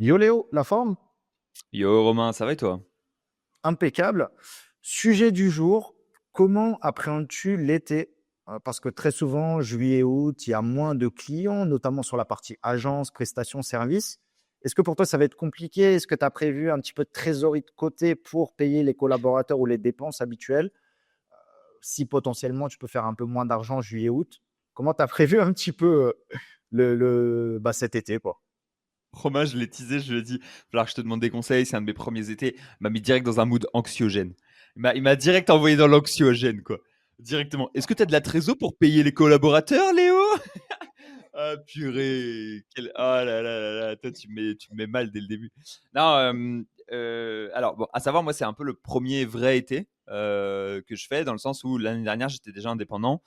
Yo Léo, la forme? Yo Romain, ça va et toi? Impeccable. Sujet du jour, comment appréhendes-tu l'été? Parce que très souvent, juillet, août, il y a moins de clients, notamment sur la partie agence, prestations, services. Est-ce que pour toi, ça va être compliqué? Est-ce que tu as prévu un petit peu de trésorerie de côté pour payer les collaborateurs ou les dépenses habituelles? Si potentiellement tu peux faire un peu moins d'argent juillet, août, comment tu as prévu un petit peu cet été, quoi? Romain, je l'ai teasé, je lui ai dit, va falloir que je te demande des conseils, c'est un de mes premiers étés. Il m'a mis direct dans un mood anxiogène. Il m'a direct envoyé dans l'anxiogène, quoi. Directement. Est-ce que tu as de la trésor pour payer les collaborateurs, Léo? Ah purée, oh là là là là, toi tu me mets mal dès le début. Non, alors bon, à savoir, moi c'est un peu le premier vrai été que je fais, dans le sens où l'année dernière j'étais déjà indépendant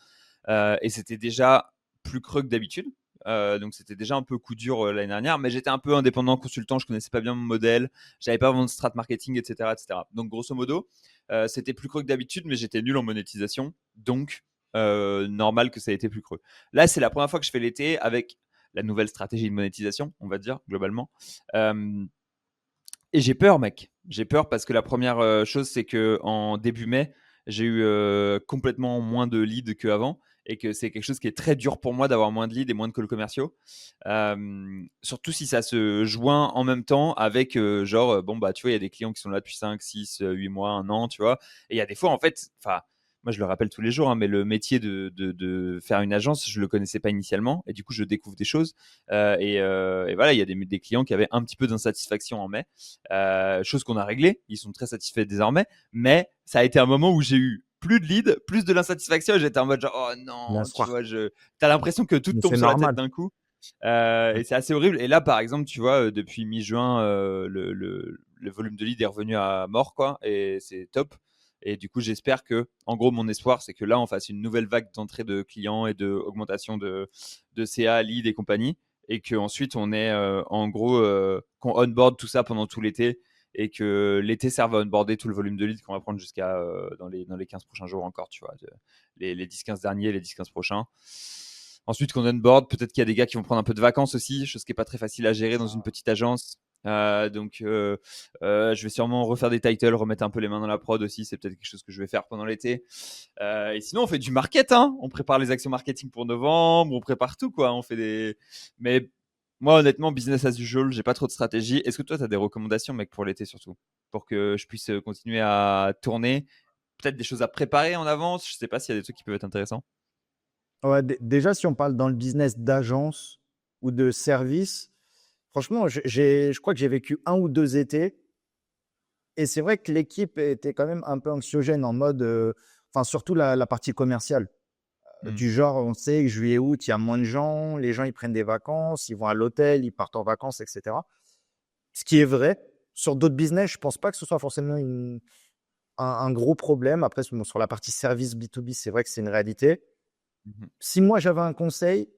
et c'était déjà plus creux que d'habitude. Donc c'était déjà un peu coup dur l'année dernière, mais j'étais un peu indépendant, consultant, je connaissais pas bien mon modèle, j'avais pas vraiment de strat marketing, etc., etc. Donc grosso modo, c'était plus creux que d'habitude, mais j'étais nul en monétisation, donc normal que ça ait été plus creux. Là, c'est la première fois que je fais l'été avec la nouvelle stratégie de monétisation, on va dire globalement. Euh, et j'ai peur, mec. J'ai peur parce que la première chose, c'est que en début mai, j'ai eu complètement moins de leads qu'avant et que c'est quelque chose qui est très dur pour moi d'avoir moins de leads et moins de calls commerciaux. Surtout si ça se joint en même temps avec bon, bah, tu vois, il y a des clients qui sont là depuis 5, 6, 8 mois, un an, tu vois. Et il y a des fois, en fait, enfin, moi, je le rappelle tous les jours, hein, mais le métier de faire une agence, je le connaissais pas initialement et du coup, je découvre des choses. Et voilà, il y a des clients qui avaient un petit peu d'insatisfaction en mai. Chose qu'on a réglée. Ils sont très satisfaits désormais. Mais ça a été un moment où j'ai eu plus de leads, plus de l'insatisfaction. Et j'étais en mode genre, oh Bien non, tu sûr, vois, t'as l'impression que tout te mais tombe c'est sur la tête normal. d'un coup. Mmh. Et c'est assez horrible. Et là, par exemple, tu vois, depuis mi-juin, le volume de leads est revenu à mort, quoi. Et c'est top. Et du coup, j'espère que, en gros, mon espoir, c'est que là, on fasse une nouvelle vague d'entrée de clients et d'augmentation de CA, lead et compagnie. Et qu'ensuite, on ait, en gros, qu'on onboard tout ça pendant tout l'été. Et que l'été serve à onboarder tout le volume de leads qu'on va prendre jusqu'à dans les 15 prochains jours encore, tu vois. Les 10-15 derniers, les 10-15 prochains. Ensuite, qu'on onboard, peut-être qu'il y a des gars qui vont prendre un peu de vacances aussi, chose qui n'est pas très facile à gérer dans une petite agence. Je vais sûrement refaire des titles, remettre un peu les mains dans la prod aussi. C'est peut-être quelque chose que je vais faire pendant l'été. Et sinon, on fait du market, hein. On prépare les actions marketing pour novembre, on prépare tout, quoi. On fait des. Mais moi, honnêtement, business as usual, j'ai pas trop de stratégie. Est-ce que toi, tu as des recommandations, mec, pour l'été surtout, pour que je puisse continuer à tourner? Peut-être des choses à préparer en avance. Je sais pas s'il y a des trucs qui peuvent être intéressants. Ouais, déjà, si on parle dans le business d'agence ou de service, franchement, je crois que j'ai vécu un ou 2 étés et c'est vrai que l'équipe était quand même un peu anxiogène en mode, enfin, surtout la partie commerciale. Hmm. Du genre, on sait que juillet, août, il y a moins de gens, les gens, ils prennent des vacances, ils vont à l'hôtel, ils partent en vacances, et cetera. Ce qui est vrai. Sur d'autres business, je pense pas que ce soit forcément un gros problème. Après, bon, sur la partie service B2B, c'est vrai que c'est une réalité. Mhm. Si moi, j'avais un conseil,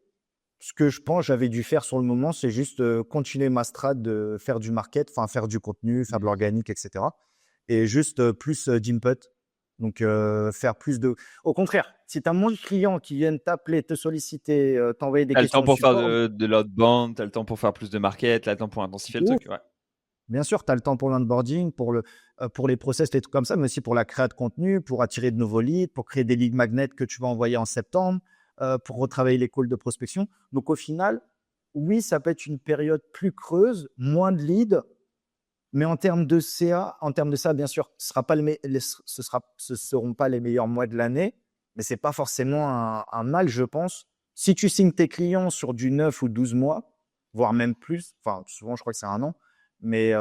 ce que je pense j'avais dû faire sur le moment, c'est juste, continuer ma strat de faire du market, enfin faire du contenu, faire de Mhm. l'organique et cetera et juste, plus, d'input. Donc, faire plus de au contraire, si tu as moins de clients qui viennent t'appeler, te solliciter, t'envoyer des T'as le temps questions de pour faire support, de l'outbound, t'as le temps pour faire plus de market, t'as le temps pour intensifier le de ouf. truc. Ouais. Bien sûr, tu as le temps pour l'onboarding, pour les process, les trucs comme ça, mais aussi pour la créa de contenu, pour attirer de nouveaux leads, pour créer des lead magnets que tu vas envoyer en septembre, pour retravailler les calls de prospection. Donc au final, oui, ça peut être une période plus creuse, moins de leads, mais en termes de CA, en termes de ça, bien sûr, ce seront pas les meilleurs mois de l'année, mais c'est pas forcément un mal, je pense. Si tu signes tes clients sur du 9 ou 12 mois, voire même plus, enfin, souvent, je crois que c'est un an, mais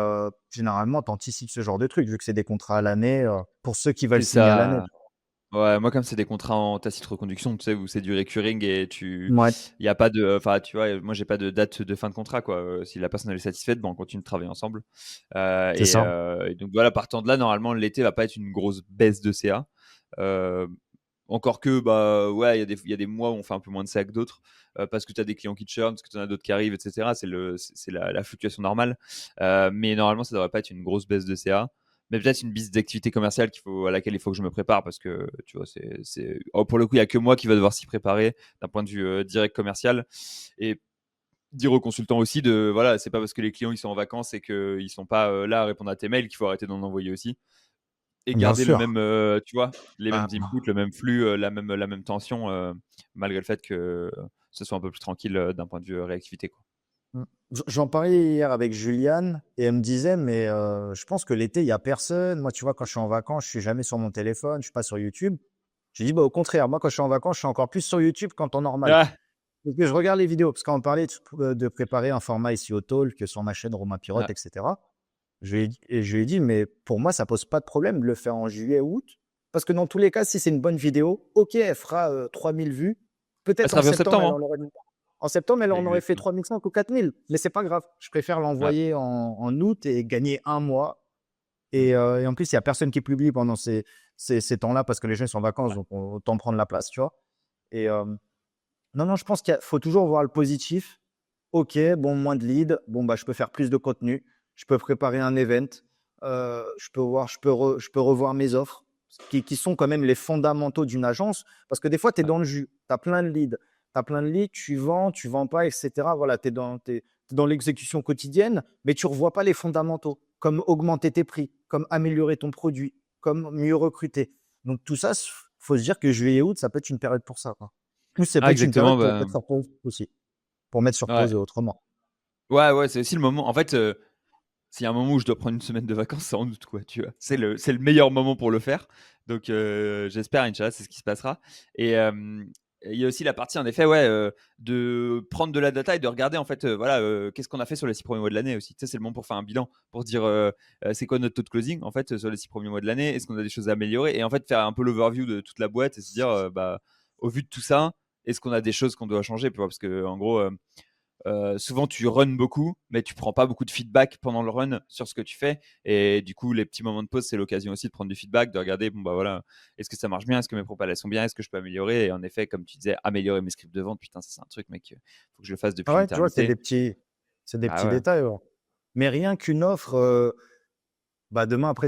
généralement, tu anticipes ce genre de truc, vu que c'est des contrats à l'année, pour ceux qui veulent C'est signer à l'année. ça. Ouais, moi, comme c'est des contrats en tacite reconduction, tu sais, où c'est du recurring et Ouais, il y a pas de, enfin, tu vois, moi, j'ai pas de date de fin de contrat, quoi. Si la personne elle est satisfaite, bon, on continue de travailler ensemble. c'est ça. Et donc, voilà, partant de là, normalement, l'été va pas être une grosse baisse de CA. Euh, Encore que, bah, ouais, il y a des mois où on fait un peu moins de CA que d'autres, parce que tu as des clients qui churn, parce que tu en as d'autres qui arrivent, etc. C'est la fluctuation normale. Mais normalement, ça devrait pas être une grosse baisse de CA. Mais peut-être une bise d'activité commerciale à laquelle il faut que je me prépare parce que, tu vois, oh, pour le coup, il n'y a que moi qui va devoir s'y préparer d'un point de vue direct commercial. Et dire aux consultants aussi de voilà, c'est pas parce que les clients ils sont en vacances et qu'ils sont pas là à répondre à tes mails qu'il faut arrêter d'en envoyer aussi et Bien garder le sûr. même, tu vois, les mêmes Bah, inputs, le même flux, la même tension, malgré le fait que ce soit un peu plus tranquille d'un point de vue réactivité, quoi. j'en parlais hier avec Juliane et elle me disait, mais je pense que l'été, il y a personne. Moi, tu vois, quand je suis en vacances, je suis jamais sur mon téléphone, je suis pas sur YouTube. J'ai dit, bah, au contraire, moi, quand je suis en vacances, je suis encore plus sur YouTube qu'en temps normal. Ah! Parce que je regarde les vidéos, parce qu'on parlait de préparer un format ici au Talk sur ma chaîne Romain Ouais. Pirotte, etc. Je lui ai dit, mais pour moi, ça pose pas de problème de le faire en juillet, août. Parce que dans tous les cas, si c'est une bonne vidéo, ok, elle fera 3000 vues. Elle Peut-être sera en vue en septembre, septembre, elle hein. en aurait, en septembre, elle en aurait fait Exactement. 3005 ou 4000. Mais c'est pas grave. Je préfère Ouais. l'envoyer en août et gagner un mois. Mmh. Et en plus, il y a personne qui publie pendant ces temps-là parce que les gens sont en vacances, donc autant prendre la place, tu vois. Et non, non, je pense qu'il faut toujours voir le positif. Ok, bon, moins de leads. Bon, bah, je peux faire plus de contenu. Je peux préparer un event. Je peux revoir mes offres qui sont quand même les fondamentaux d'une agence. Parce que des fois, tu es Ouais. dans le jus. Tu as plein de leads. Tu as plein de leads, tu vends pas, etc. Voilà, t'es dans l'exécution quotidienne, mais tu revois pas les fondamentaux, comme augmenter tes prix, comme améliorer ton produit, comme mieux recruter. Donc, tout ça, faut se dire que juillet et août, ça peut être une période pour ça, quoi. Plus, ça peut Ah être une exactement, période pour bah, mettre sur pause aussi, pour mettre sur ouais. pause autrement. Ouais, ouais, c'est aussi le moment en fait, s'il y a un moment où je dois prendre une semaine de vacances, c'est en août, quoi, tu vois? C'est le meilleur moment pour le faire. Donc, j'espère, Inch'Allah, c'est ce qui se passera. Et il y a aussi la partie, en effet, ouais, de prendre de la data et de regarder, en fait, voilà, qu'est-ce qu'on a fait sur les 6 premiers mois de l'année aussi. Tu sais, c'est le moment pour faire un bilan, pour dire, c'est quoi notre taux de closing, en fait, sur les 6 premiers mois de l'année? Est-ce qu'on a des choses à améliorer? Et en fait, faire un peu l'overview de toute la boîte et se dire, bah, au vu de tout ça, est-ce qu'on a des choses qu'on doit changer? Tu vois? Parce qu'en gros, souvent tu runs beaucoup, mais tu prends pas beaucoup de feedback pendant le run sur ce que tu fais. Et du coup, les petits moments de pause, c'est l'occasion aussi de prendre du feedback, de regarder, bon bah voilà, est-ce que ça marche bien, est-ce que mes propales elles sont bien, est-ce que je peux améliorer. Et en effet, comme tu disais, améliorer mes scripts de vente, putain, ça c'est un truc, mec, faut que je le fasse Ah depuis ouais, tu vois, l'éternité. c'est des Ah petits ouais, détails, ouais. Mais rien qu'une offre, bah demain après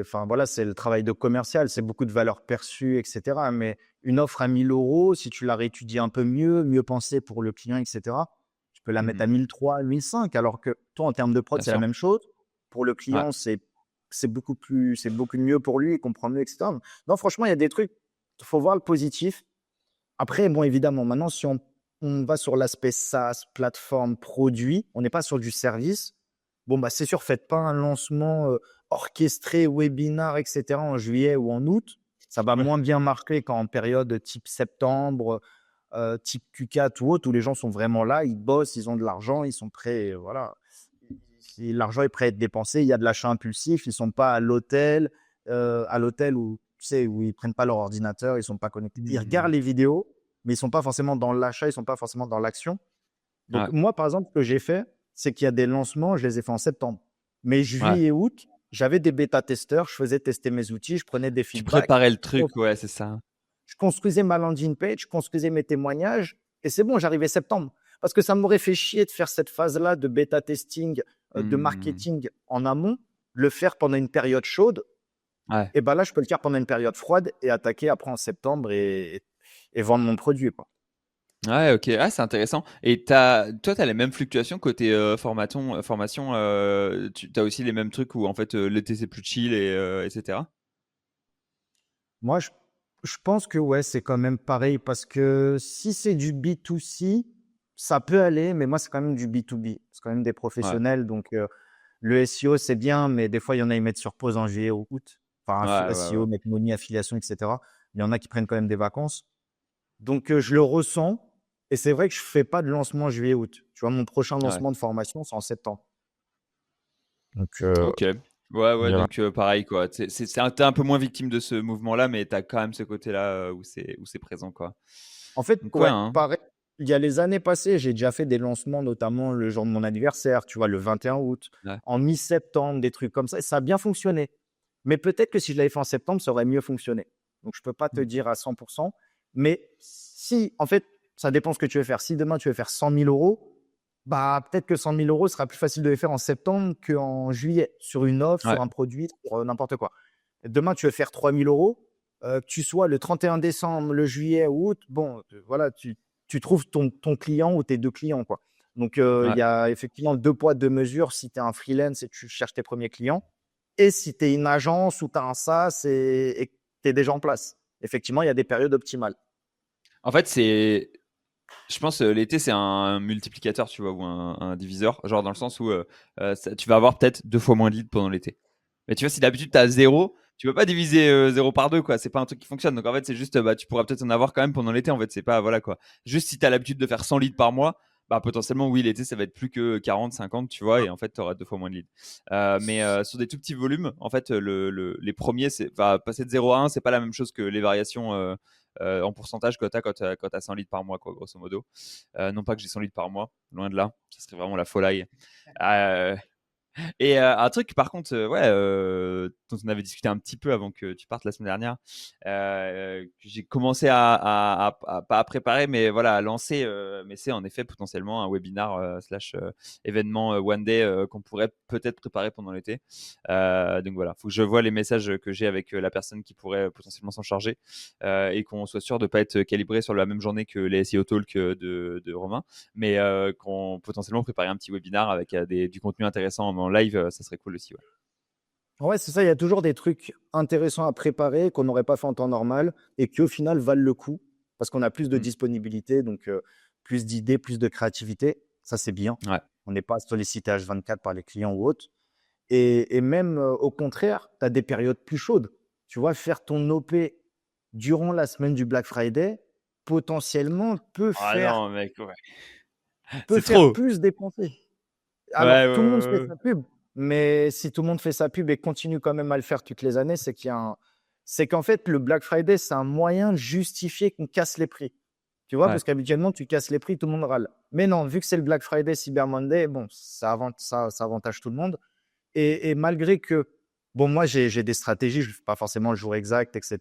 enfin voilà, c'est le travail de commercial, c'est beaucoup de valeur perçue, etc. Mais une offre à 1 000 euros, si tu la réétudies un peu mieux, mieux pensée pour le client, etc. Tu peux la mettre mhm, à 1 300, 1 500, alors que toi en termes de prod bien c'est la sûr. même chose. Pour le Ouais, client c'est beaucoup mieux pour lui, il comprend mieux, etc. Non, franchement, il y a des trucs, faut voir le positif. Après, bon, évidemment, maintenant, si on va sur l'aspect SaaS, plateforme, produit, on n'est pas sur du service. Bon, bah, c'est sûr, faites pas un lancement orchestré, webinar, etc. en juillet ou en août. Ça va ouais, moins bien marquer qu'en période type septembre, type Q4 ou autre, où les gens sont vraiment là, ils bossent, ils ont de l'argent, ils sont prêts, voilà. Si l'argent est prêt à être dépensé, il y a de l'achat impulsif, ils sont pas à l'hôtel où, tu sais, où ils prennent pas leur ordinateur, ils sont pas connectés. Ils regardent mhm, les vidéos, mais ils sont pas forcément dans l'achat, ils sont pas forcément dans l'action. Donc, ouais, moi, par exemple, ce que j'ai fait, c'est qu'il y a des lancements, je les ai fait en septembre. Mais ouais. juillet et août, j'avais des bêta-testeurs, je faisais tester mes outils, je prenais des Tu feedbacks, préparais le truc, ouais, c'est ça. je construisais ma landing page, je construisais mes témoignages, et c'est bon, j'arrivais septembre. Parce que ça m'aurait fait chier de faire cette phase-là de bêta testing, de Mhm, marketing en amont, le faire pendant une période chaude, ouais. et ben là, je peux le faire pendant une période froide et attaquer après en septembre et vendre mon produit, quoi. Ouais, OK. Ah, c'est intéressant. Et toi, tu as les mêmes fluctuations côté, formation, tu as aussi les mêmes trucs où en fait, l'été c'est plus chill et cetera? Moi, je pense que ouais, c'est quand même pareil parce que si c'est du B2C, ça peut aller, mais moi, c'est quand même du B2B. C'est quand même des Ouais, professionnels. Donc, le SEO, c'est bien, mais des fois, il y en a, ils mettent sur pause en juillet ou août. Enfin, ouais, ouais, ouais. SEO, Money, affiliation, etc. Il y en a qui prennent quand même des vacances. Donc, je le ressens. Et c'est vrai que je fais pas de lancement juillet-août. Tu vois, mon prochain Ouais. lancement de formation, c'est en septembre. Donc, OK. Ouais, ouais, voilà. donc pareil quoi. Tu un peu moins victime de ce mouvement-là, mais tu as quand même ce côté-là, où c'est présent quoi. En fait, Donc ouais, ouais, hein. pareil. Il y a les années passées, j'ai déjà fait des lancements, notamment le jour de mon anniversaire, tu vois, le 21 août, Ouais. en mi-septembre, des trucs comme ça. Et ça a bien fonctionné. Mais peut-être que si je l'avais fait en septembre, ça aurait mieux fonctionné. Donc, je peux pas te Mmh. dire à 100%. Mais si, en fait, ça dépend ce que tu veux faire. Si demain, tu veux faire 100 000 euros, bah, peut-être que 100 000 euros sera plus facile de les faire en septembre qu'en juillet, sur une offre, Ouais, sur un produit, sur n'importe quoi. Demain, tu veux faire 3 000 euros, que tu sois le 31 décembre, le juillet ou août, bon, voilà, tu trouves ton client ou tes deux clients, quoi. Donc, il Ouais. y a effectivement deux poids, deux mesures si tu es un freelance et tu cherches tes premiers clients. Et si tu es une agence ou tu as un SaaS et que tu es déjà en place. Effectivement, il y a des périodes optimales. En fait, je pense l'été, c'est un multiplicateur, tu vois, ou un diviseur. Genre dans le sens où tu vas avoir peut-être 2 fois moins de leads pendant l'été. Mais tu vois, si d'habitude tu as 0, tu peux pas diviser 0 par 2, quoi. C'est pas un truc qui fonctionne. Donc en fait, c'est juste, bah, tu pourras peut-être en avoir quand même pendant l'été. En fait, c'est pas, voilà, quoi. Juste si tu as l'habitude de faire 100 leads par mois, bah, potentiellement, oui, l'été, ça va être plus que 40, 50, tu vois, et en fait, tu auras 2 fois moins de leads. Mais sur des tout petits volumes, en fait, les premiers, va passer de 0 à 1, c'est pas la même chose que les variations en pourcentage que tu as quand tu as 100 leads par mois, quoi, grosso modo. Non pas que j'ai 100 leads par mois, loin de là, ça serait vraiment la folie. Euh, et un truc, par contre, ouais, dont on avait discuté un petit peu avant que tu partes la semaine dernière, que j'ai commencé pas à préparer, mais voilà, à lancer. Mais c'est en effet potentiellement un webinar slash événement one day qu'on pourrait peut-être préparer pendant l'été. Donc voilà, faut que je vois les messages que j'ai avec la personne qui pourrait potentiellement s'en charger et qu'on soit sûr de pas être calibré sur la même journée que les SEO Talk de Romain, mais qu'on potentiellement préparer un petit webinar avec du contenu intéressant en live, ça serait cool aussi. Ouais. Ouais, c'est ça. Il y a toujours des trucs intéressants à préparer qu'on n'aurait pas fait en temps normal et qui, au final, valent le coup parce qu'on a plus de Mm. disponibilité, donc plus d'idées, plus de créativité. Ça, c'est bien. Ouais. On n'est pas sollicité H24 par les clients ou autres. Et même au contraire, tu as des périodes plus chaudes. Tu vois, faire ton OP durant la semaine du Black Friday, potentiellement, Ah non, mec, ouais. peut C'est faire trop. plus dépenser. Ouais, Alors, ouais, tout le monde fait ouais, ouais. sa pub, mais si tout le monde fait sa pub et continue quand même à le faire toutes les années, c'est qu'en fait, le Black Friday, c'est un moyen de justifier qu'on casse les prix. Tu vois, Ouais. parce qu'habituellement, tu casses les prix, tout le monde râle. Mais non, vu que c'est le Black Friday, Cyber Monday, bon, ça avantage tout le monde. Et malgré que, bon, moi, j'ai des stratégies, je ne fais pas forcément le jour exact, etc.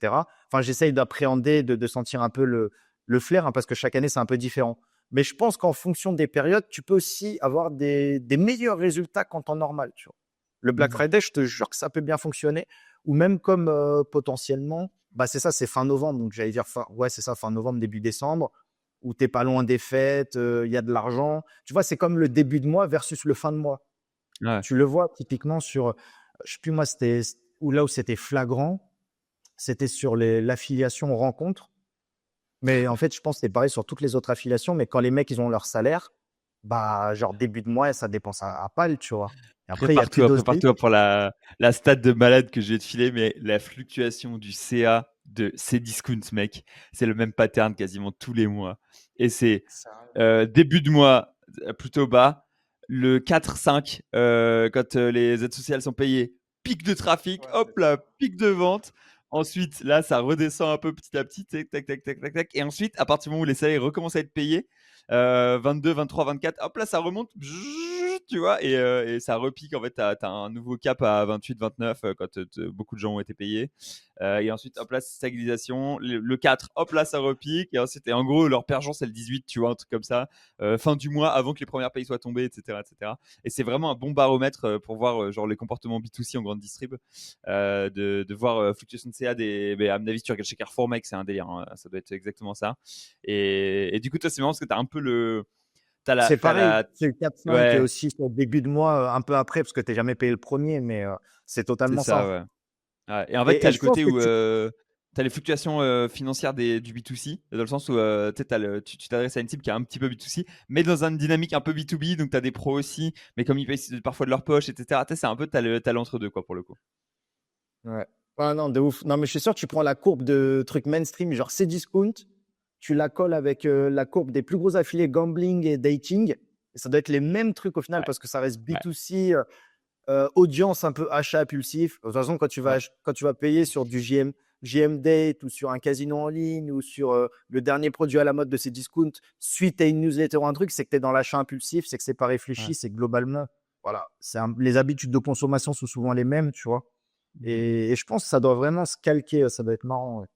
Enfin, j'essaye d'appréhender, de sentir un peu le flair, hein, parce que chaque année, c'est un peu différent. Mais je pense qu'en fonction des périodes, tu peux aussi avoir des meilleurs résultats qu'en temps normal. Tu vois. Le Black Mhm. Friday, je te jure que ça peut bien fonctionner. Ou même comme potentiellement, bah c'est ça, c'est fin novembre. Donc j'allais dire, ouais, c'est ça, fin novembre, début décembre, où tu n'es pas loin des fêtes, il y a de l'argent. Tu vois, c'est comme le début de mois versus le fin de mois. Ouais. Tu le vois typiquement sur, je sais plus moi, c'était ou là où c'était flagrant, c'était sur l'affiliation rencontre. Mais en fait, je pense que c'est pareil sur toutes les autres affiliations. Mais quand les mecs, ils ont leur salaire, bah, genre début de mois, ça dépense à pile, tu vois. Et après, il n'y a plus d'osbille. Prépare-toi pour la stat de malade que je vais te filer, mais la fluctuation du CA de Cdiscount, mec, c'est le même pattern quasiment tous les mois. Et c'est début de mois plutôt bas, le 4-5, quand les aides sociales sont payées, pic de trafic, hop là, pic de vente. Ensuite, là, ça redescend un peu petit à petit, tac, tac, tac, tac, tac, tac. Et ensuite, à partir du moment où les salaires recommencent à être payés, 22, 23, 24, hop là, ça remonte, tu vois, et ça repique. En fait, tu as un nouveau cap à 28, 29 quand beaucoup de gens ont été payés. Et ensuite, hop là, stabilisation. Le 4, hop là, ça repique. Et ensuite, et en gros, leur père Jean, c'est le 18, tu vois, un truc comme ça. Fin du mois, avant que les premières payes soient tombées, etc. etc. Et c'est vraiment un bon baromètre pour voir genre les comportements B2C en grande distrib. De voir fluctuation de CA mais à mon avis, si tu regardes chez Carrefour, mec, c'est un délire. Hein. Ça doit être exactement ça. Et du coup, toi, c'est marrant parce que tu as un peu le. C'est T'as pareil, la. c'est le 4-5 et Ouais, aussi sur le début de mois, un peu après, parce que tu n'es jamais payé le premier, mais c'est c'est totalement ça, ça. ouais. Ouais. Et en fait, tu as Et le je pense côté que où tu as les fluctuations financières du B2C, dans le sens où tu t'adresses à une cible qui est un petit peu B2C, mais dans une dynamique un peu B2B, donc tu as des pros aussi, mais comme ils payent parfois de leur poche, etc., c'est un peu, tu as l'entre-deux, quoi, pour le coup. Ouais. Ah non, de ouf. Non, mais je suis sûr, tu prends la courbe de trucs mainstream, genre Cdiscount, tu la colles avec la courbe des plus gros affiliés gambling et dating. Et ça doit être les mêmes trucs au final Ouais, parce que ça reste ouais, B2C, audience un peu achat impulsif. De toute façon, ouais. quand tu vas payer sur du JM Date ou sur un casino en ligne ou sur le dernier produit à la mode de Cdiscount, suite à une newsletter ou un truc, c'est que tu es dans l'achat impulsif, c'est que c'est pas Ouais. réfléchi, c'est globalement. Voilà. Les habitudes de consommation sont souvent les mêmes, tu vois. Mhm. Et je pense que ça doit vraiment se calquer, ça doit être marrant. Ouais.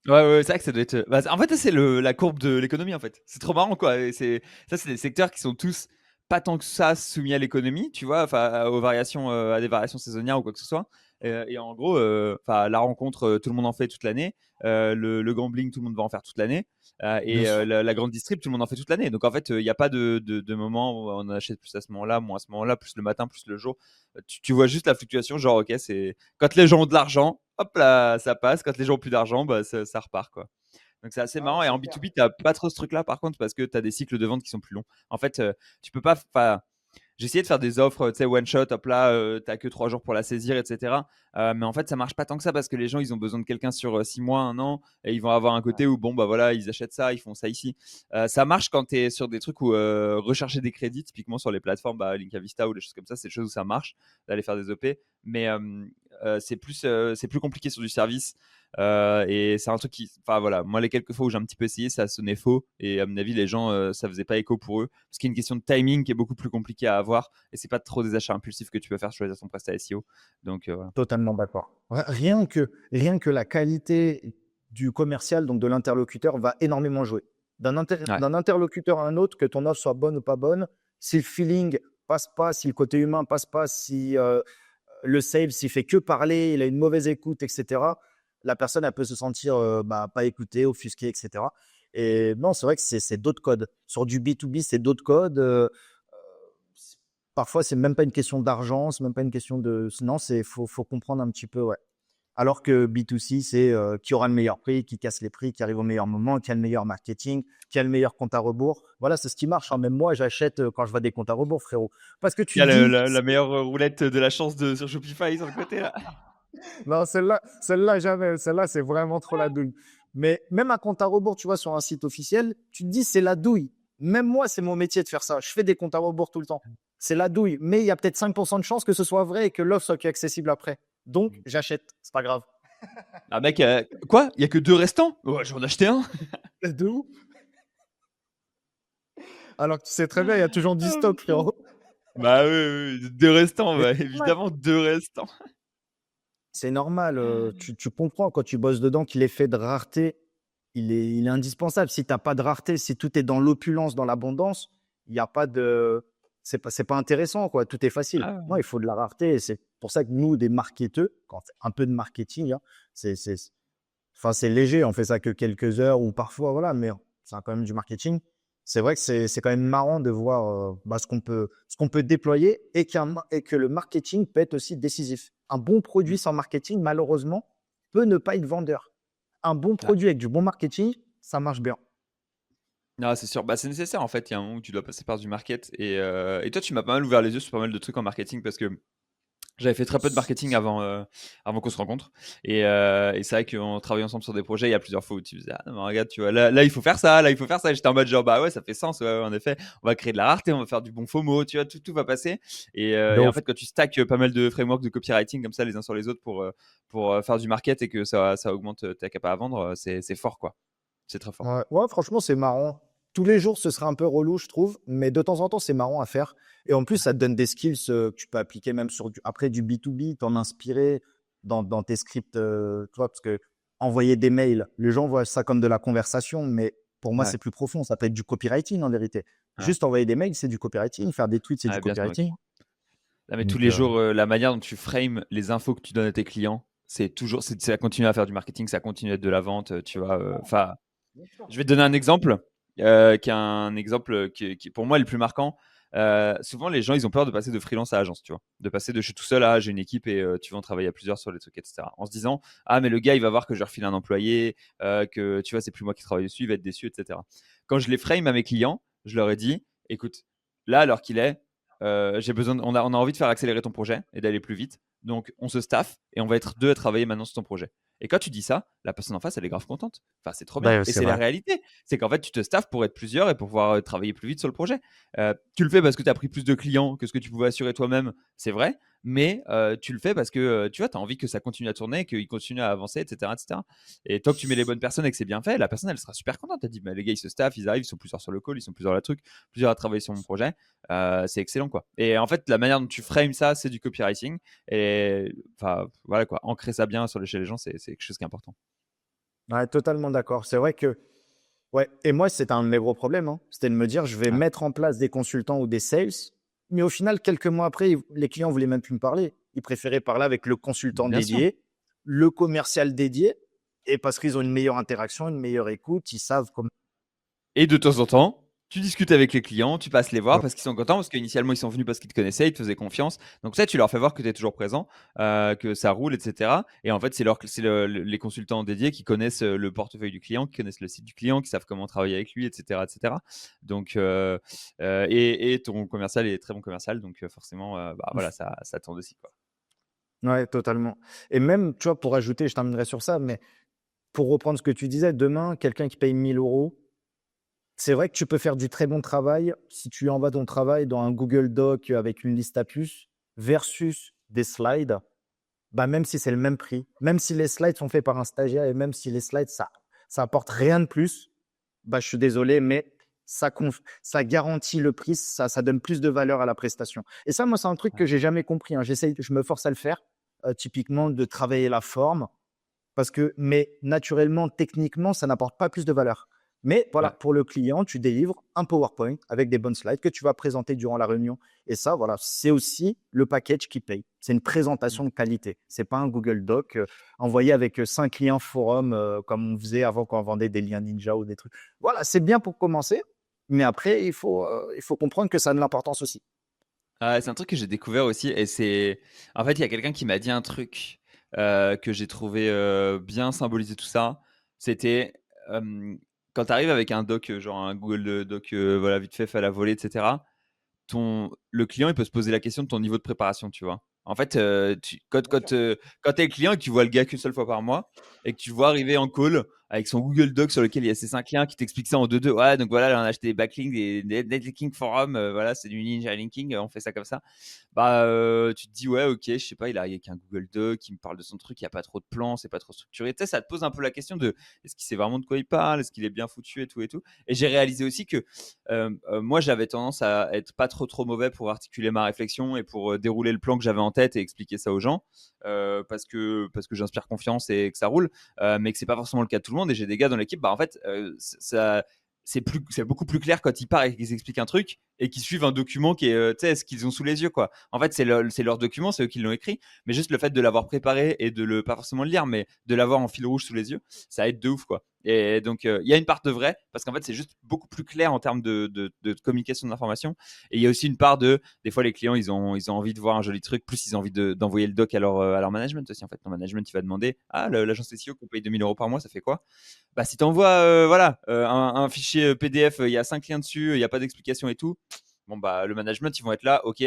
Ouais, ouais, c'est vrai que ça doit être. Bah, en fait, c'est la courbe de l'économie, en fait. C'est trop marrant, quoi. Et ça, c'est des secteurs qui sont tous pas tant que ça soumis à l'économie, tu vois, enfin aux variations, à des variations saisonnières ou quoi que ce soit. Et en gros, enfin la rencontre, tout le monde en fait toute l'année. Le gambling, tout le monde va en faire toute l'année. Bien Et sûr. la grande distrib, tout le monde en fait toute l'année. Donc en fait, il n'y a pas de moment où on achète plus à ce moment-là, moins à ce moment-là, plus le matin, plus le jour. Tu vois juste la fluctuation, genre ok, c'est quand les gens ont de l'argent, hop là, ça passe. Quand les gens ont plus d'argent, bah ça repart quoi. Donc c'est assez Ah ouais, marrant. Et c'est en clair. B2B, tu n'as pas trop ce truc-là par contre parce que tu as des cycles de vente qui sont plus longs. En fait, tu peux pas. J'ai essayé de faire des offres, tu sais, one shot, hop là, t'as que 3 jours pour la saisir, etc. Mais en fait, ça marche pas tant que ça parce que les gens, ils ont besoin de quelqu'un sur 6 mois, un an, et ils vont avoir un Ouais, côté où, bon, bah voilà, ils achètent ça, ils font ça ici. Ça marche quand tu es sur des trucs où rechercher des crédits, typiquement sur les plateformes, bah, Linka Vista ou des choses comme ça, c'est des choses où ça marche d'aller faire des OP. Mais c'est plus compliqué sur du service. Et c'est un truc qui, enfin voilà, moi les quelques fois où j'ai un petit peu essayé, ça sonnait faux et à mon avis les gens, ça faisait pas écho pour eux parce qu'il y a une question de timing qui est beaucoup plus compliquée à avoir et c'est pas trop des achats impulsifs que tu peux faire choisir ton prestat SEO. Donc voilà. totalement d'accord. Rien que la qualité du commercial, donc de l'interlocuteur, va énormément jouer. Ouais. D'un interlocuteur à un autre, que ton offre soit bonne ou pas bonne, si le feeling passe pas, si le côté humain passe pas, si le sales, s'il fait que parler, il a une mauvaise écoute, etc., la personne, elle peut se sentir pas écoutée, offusquée, etc. Et non, c'est vrai que c'est d'autres codes. Sur du B2B, c'est d'autres codes. Parfois, c'est même pas une question d'argent, c'est même pas une question de. Non, faut comprendre un petit peu, ouais. Alors que B2C, c'est qui aura le meilleur prix, qui casse les prix, qui arrive au meilleur moment, qui a le meilleur marketing, qui a le meilleur compte à rebours. Voilà, c'est ce qui marche, hein. Même moi, j'achète quand je vois des comptes à rebours, frérot. Parce que Il tu y a te dis, la meilleure roulette de la chance sur Shopify sur le côté là. non, celle-là, jamais. Celle-là, c'est vraiment trop la douille. Mais même un compte à rebours, tu vois, sur un site officiel, tu te dis, c'est la douille. Même moi, c'est mon métier de faire ça. Je fais des comptes à rebours tout le temps. C'est la douille. Mais il y a peut-être 5% de chance que ce soit vrai et que l'offre soit accessible après. Donc, j'achète. C'est pas grave. Ah mec, quoi? Il y a que 2 restants? Ouais, j'en ai acheté un. De ouf. Alors que tu sais très bien, il y a toujours du Ah, stock, putain. frérot. Bah oui, oui, 2 restants, Mais bah c'est normal. évidemment 2 restants. C'est normal. Tu comprends quand tu bosses dedans que l'effet de rareté, il est indispensable. Si tu n'as pas de rareté, si tout est dans l'opulence, dans l'abondance, il y a pas de. C'est pas intéressant, quoi. Tout est facile. Ah Non, ouais. il faut de la rareté. Et c'est pour ça que nous, des marketeurs, quand on fait un peu de marketing, hein, enfin, c'est léger. On fait ça que quelques heures ou parfois, voilà, mais c'est quand même du marketing. C'est vrai que c'est quand même marrant de voir ce qu'on peut déployer et que le marketing peut être aussi décisif. Un bon produit Mm. sans marketing, malheureusement, peut ne pas être vendeur. Un bon Ouais. produit avec du bon marketing, ça marche bien. Non, c'est sûr. Bah, c'est nécessaire en fait. Il y a un moment où tu dois passer par du market. Et toi, tu m'as pas mal ouvert les yeux sur pas mal de trucs en marketing parce que j'avais fait très peu de marketing avant qu'on se rencontre. Et c'est vrai qu'on travaille ensemble sur des projets. Il y a plusieurs fois où tu disais, ah non, mais regarde, tu vois, là, il faut faire ça, là, il faut faire ça. Et j'étais en mode genre, bah ouais, ça fait sens. Ouais, ouais, en effet, on va créer de la rareté, on va faire du bon FOMO, tu vois, tout va passer. De Et en ouf. fait, quand tu stacks pas mal de frameworks de copywriting comme ça les uns sur les autres pour faire du market et que ça augmente ta capa à vendre, c'est fort quoi. C'est très fort. Ouais, ouais, franchement, c'est marrant. Tous les jours, ce serait un peu relou, je trouve, mais de temps en temps, c'est marrant à faire. Et en plus, ça te donne des skills que tu peux appliquer même après du B2B, t'en inspirer dans tes scripts, tu vois, parce que envoyer des mails, les gens voient ça comme de la conversation, mais pour moi, Ouais, c'est plus profond. Ça peut être du copywriting en vérité. ouais, Juste envoyer des mails, c'est du copywriting. Faire des tweets, c'est du ouais, bien sûr, mec. copywriting. Ah, mais tous Donc, les jours, la manière dont tu frames les infos que tu donnes à tes clients, c'est toujours, ça continue à faire du marketing, ça continue à être de la vente, tu vois. Enfin, bien sûr. je vais te donner un exemple, qui est un exemple qui, pour moi, est le plus marquant. Souvent, les gens, ils ont peur de passer de freelance à agence, tu vois. De passer de je suis tout seul à j'ai une équipe et tu vas en travailler à plusieurs sur les trucs, etc. En se disant, ah, mais le gars, il va voir que je refile un employé, que tu vois, c'est plus moi qui travaille dessus, il va être déçu, etc. Quand je les frame à mes clients, je leur ai dit, écoute, là, alors qu'il est, j'ai besoin, on a envie de faire accélérer ton projet et d'aller plus vite. Donc, on se staff et on va être deux à travailler maintenant sur ton projet. Et quand tu dis ça, la personne en face, elle est grave contente. Enfin, c'est trop bien. Ouais, Et c'est c'est la vrai. réalité. C'est qu'en fait, tu te staffes pour être plusieurs et pour pouvoir travailler plus vite sur le projet. Tu le fais parce que tu as pris plus de clients que ce que tu pouvais assurer toi-même, c'est vrai. Mais tu le fais parce que tu vois, tu as envie que ça continue à tourner, qu'il continue à avancer, etc., etc. Et tant que tu mets les bonnes personnes et que c'est bien fait, la personne, elle sera super contente. Elle dit, bah, les gars, ils se staffent, ils arrivent, ils sont plusieurs sur le call, ils sont plusieurs à la truc, plusieurs à travailler sur mon projet. C'est excellent, quoi. Et en fait, la manière dont tu frames ça, c'est du copywriting. Et enfin, voilà, quoi. Ancrer ça bien sur l'échelle des gens, c'est quelque chose qui est important. Ouais, totalement d'accord. C'est vrai que Ouais, et moi, c'était un de mes gros problèmes, hein. C'était de me dire, je vais Ouais. mettre en place des consultants ou des sales, mais au final, quelques mois après, les clients voulaient même plus me parler. Ils préféraient parler avec le consultant Bien sûr. dédié, le commercial dédié, et parce qu'ils ont une meilleure interaction, une meilleure écoute, ils savent comment. Et de temps en temps, tu discutes avec les clients, tu passes les voir parce qu'ils sont contents, parce qu'initialement, ils sont venus parce qu'ils te connaissaient, ils te faisaient confiance. Donc ça, tu leur fais voir que tu es toujours présent, que ça roule, etc. Et en fait, les consultants dédiés qui connaissent le portefeuille du client, qui connaissent le site du client, qui savent comment travailler avec lui, etc. etc. Donc, et ton commercial est très bon commercial, donc forcément, bah, voilà, ça tourne aussi, quoi. Ouais, totalement. Et même, tu vois, pour ajouter, je terminerai sur ça, mais pour reprendre ce que tu disais, demain, quelqu'un qui paye 1 000 euros, c'est vrai que tu peux faire du très bon travail si tu envoies ton travail dans un Google Doc avec une liste à puces versus des slides. Bah, même si c'est le même prix, même si les slides sont faits par un stagiaire et même si les slides, ça apporte rien de plus, bah, je suis désolé, mais ça garantit le prix, ça donne plus de valeur à la prestation. Et ça, moi, c'est un truc que Ouais. j'ai jamais compris, hein. Je me force à le faire, typiquement de travailler la forme, mais naturellement, techniquement, ça n'apporte pas plus de valeur. Mais voilà, Ouais. pour le client, tu délivres un PowerPoint avec des bonnes slides que tu vas présenter durant la réunion. Et ça, voilà, c'est aussi le package qui paye. C'est une présentation de qualité. C'est pas un Google Doc envoyé avec 5 liens forum comme on faisait avant quand on vendait des liens Ninja ou des trucs. Voilà, c'est bien pour commencer, mais après, il faut comprendre que ça a de l'importance aussi. Ah, c'est un truc que j'ai découvert aussi et c'est en fait, il y a quelqu'un qui m'a dit un truc, que j'ai trouvé, bien symboliser tout ça. C'était, quand tu arrives avec un doc, genre un Google, Doc, voilà, vite fait à la volée et cetera, le client, il peut se poser la question de ton niveau de préparation, tu vois? En fait, Bien sûr. quand tu es le client et que tu vois le gars qu'une seule fois par mois et que tu le vois arriver en call avec son Google Doc sur lequel il y a ses 5 liens qui t'expliquent ça en 2-2. Ouais, donc voilà, là, on a acheté des backlinks, des netlinking forum, voilà, c'est du ninja linking, on fait ça comme ça. Bah, tu te dis: «Ouais, OK, je sais pas, il arrive avec un Google Doc, il me parle de son truc, il y a pas trop de plans, c'est pas trop structuré». Tu sais, ça te pose un peu la question de: «Est-ce qu'il sait vraiment de quoi il parle? Est-ce qu'il est bien foutu?» et tout et tout. Et j'ai réalisé aussi que, moi, j'avais tendance à être pas trop mauvais pour articuler ma réflexion et pour, dérouler le plan que j'avais en tête et expliquer ça aux gens, parce que j'inspire confiance et que ça roule, mais que c'est pas forcément le cas de tout le monde et j'ai des gars dans l'équipe, bah, en fait, c'est beaucoup plus clair quand ils partent et qu'ils expliquent un truc et qu'ils suivent un document qui est, tu sais, ce qu'ils ont sous les yeux, quoi. En fait, c'est leur document, c'est eux qui l'ont écrit, mais juste le fait de l'avoir préparé et de le pas forcément le lire, mais de l'avoir en fil rouge sous les yeux, ça aide de ouf, quoi. Et donc, il y a une part de vrai, parce qu'en fait, c'est juste beaucoup plus clair en termes de communication d'information. Et il y a aussi une part des fois, les clients, ils ont envie de voir un joli truc, plus ils ont envie d'envoyer le doc à leur management aussi. En fait, ton management, il va demander: Ah, l'agence SEO qu'on paye 2 000 € par mois, ça fait quoi? Bah, si tu envoies voilà, un fichier PDF, il y a 5 liens dessus, il n'y a pas d'explication et tout, bon, bah, le management, ils vont être là, ok,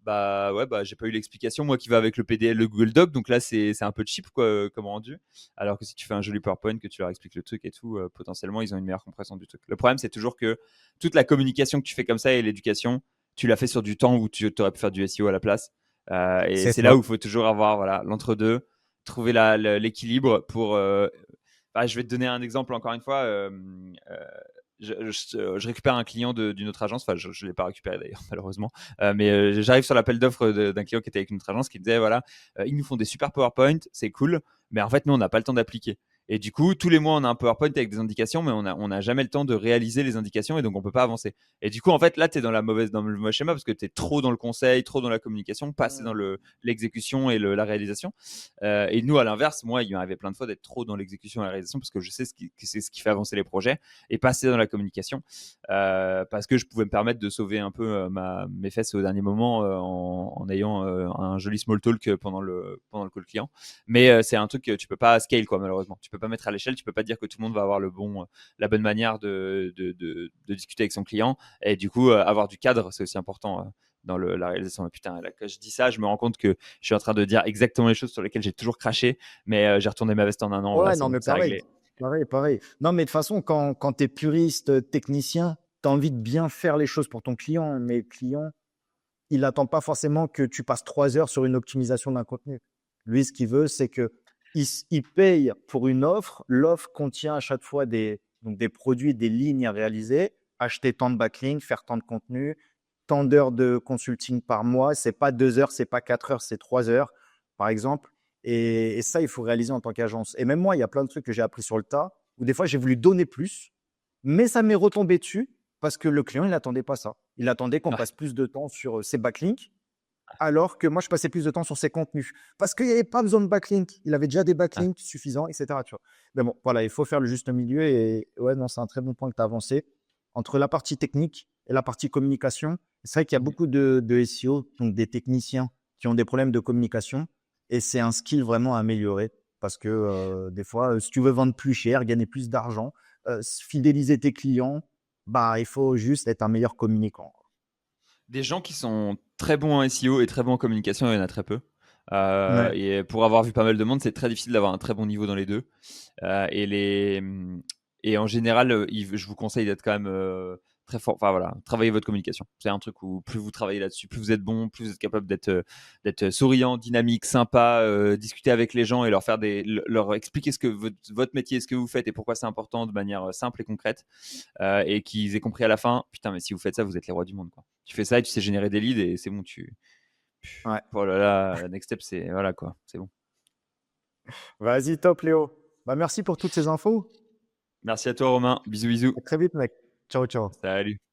bah ouais, bah j'ai pas eu l'explication, moi qui va avec le PDF, le Google Doc, donc là c'est un peu cheap quoi, comme rendu. Alors que si tu fais un joli PowerPoint, que tu leur expliques le truc et tout, potentiellement ils ont une meilleure compréhension du truc. Le problème c'est toujours que toute la communication que tu fais comme ça et l'éducation, tu l'as fait sur du temps où tu aurais pu faire du SEO à la place. Et C'est c'est là ça. où il faut toujours avoir voilà, l'entre-deux, trouver l'équilibre pour. Bah, je vais te donner un exemple encore une fois. Je récupère un client d'une autre agence, enfin je ne l'ai pas récupéré d'ailleurs malheureusement, mais j'arrive sur l'appel d'offres d'un client qui était avec une autre agence qui disait voilà, ils nous font des super PowerPoint, c'est cool, mais en fait nous on n'a pas le temps d'appliquer. Et du coup, tous les mois, on a un PowerPoint avec des indications, mais on a jamais le temps de réaliser les indications et donc on peut pas avancer. Et du coup, en fait, là, tu es dans dans le mauvais schéma parce que tu es trop dans le conseil, trop dans la communication, pas assez dans l'exécution et la réalisation. Et nous, à l'inverse, moi, il m'est arrivé plein de fois d'être trop dans l'exécution et la réalisation parce que je sais que c'est ce qui fait avancer les projets et pas assez dans la communication parce que je pouvais me permettre de sauver un peu mes fesses au dernier moment en ayant un joli small talk pendant le call client. Mais c'est un truc que tu peux pas scale, quoi, malheureusement. Tu peux pas mettre à l'échelle, tu peux pas dire que tout le monde va avoir la bonne manière de discuter avec son client. Et du coup, avoir du cadre, c'est aussi important. Dans la réalisation. Mais putain, là, quand je dis ça, je me rends compte que je suis en train de dire exactement les choses sur lesquelles j'ai toujours craché, mais j'ai retourné ma veste en un an. Voilà, Ouais, c'est non, bon, mais c'est pareil. réglé. Pareil, pareil. Non, mais de toute façon, quand tu es puriste, technicien, tu as envie de bien faire les choses pour ton client. Mais le client, il n'attend pas forcément que tu passes 3 heures sur une optimisation d'un contenu. Lui, ce qu'il veut, c'est que il paye pour une offre. L'offre contient à chaque fois donc des produits, des lignes à réaliser. Acheter tant de backlinks, faire tant de contenu, tant d'heures de consulting par mois. C'est pas 2 heures, c'est pas 4 heures, c'est 3 heures, par exemple. Et ça, il faut réaliser en tant qu'agence. Et même moi, il y a plein de trucs que j'ai appris sur le tas ou des fois, j'ai voulu donner plus, mais ça m'est retombé dessus parce que le client, il n'attendait pas ça. Il attendait qu'on Ouais. passe plus de temps sur ses backlinks, alors que moi, je passais plus de temps sur ses contenus. Parce qu'il n'y avait pas besoin de backlinks. Il avait déjà des Ouais. backlinks suffisants, etc. Tu vois. Mais bon, voilà, il faut faire le juste milieu. Et ouais, non, c'est un très bon point que tu as avancé. Entre la partie technique et la partie communication, c'est vrai qu'il y a Mmh. beaucoup de SEO, donc des techniciens qui ont des problèmes de communication. Et c'est un skill vraiment à améliorer. Parce que des fois, si tu veux vendre plus cher, gagner plus d'argent, fidéliser tes clients, bah, il faut juste être un meilleur communicant. Des gens qui sont très bons en SEO et très bons en communication, il y en a très peu. Ouais. Et pour avoir vu pas mal de monde, c'est très difficile d'avoir un très bon niveau dans les deux. Et, et en général, je vous conseille d'être quand même très fort. Enfin voilà, travaillez votre communication. C'est un truc où plus vous travaillez là-dessus, plus vous êtes bon, plus vous êtes capable d'être souriant, dynamique, sympa, discuter avec les gens et leur faire leur expliquer ce que votre métier, ce que vous faites et pourquoi c'est important de manière simple et concrète. Et qu'ils aient compris à la fin, putain, mais si vous faites ça, vous êtes les rois du monde, quoi. Tu fais ça et tu sais générer des leads et c'est bon, Ouais. oh là là, next step, c'est voilà quoi, c'est bon. Vas-y, top, Léo. Bah, merci pour toutes ces infos. Merci à toi, Romain. Bisous, bisous. À très vite, mec. Ciao, ciao. Salut.